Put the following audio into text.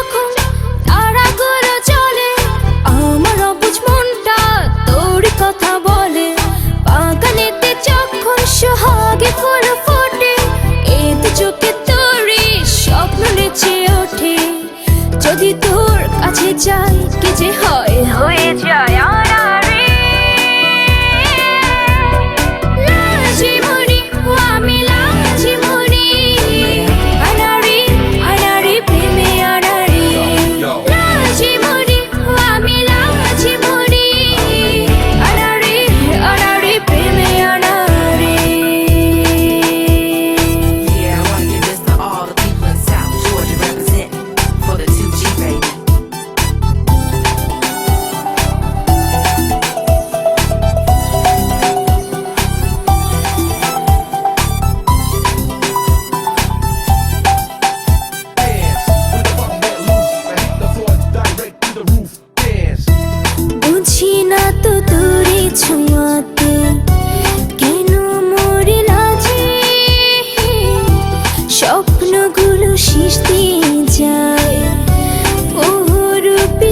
যখন তারাগুলো চলে, আমার অবুঝ মনটা তোর কথা বলে। বাগানেতে যখন সোহাগে ফুল ফোটে, এতে চোখে তোরই স্বপ্ন নেচে ওঠে। যদি তোর কাছে যাই কি যে হয়, হয়ে যায় আড়াআড়ি। লাজে মরি ও আমি লাজে মরি, আড়াআড়ি আড়াআড়ি প্রেমে আড়াআড়ি। লাজে মরি ও আমি লাজে মরি, আড়াআড়ি আড়াআড়ি প্রেমে আড়াআড়ি। Yeah, I wanna give this to all the people in South Georgia representing for the 2G baby. বুঝি না তো তোরে ছোঁয়াতে কেন মরে লাজে, স্বপ্নগুলো শেষ দিয়ে যায়। ও রূপে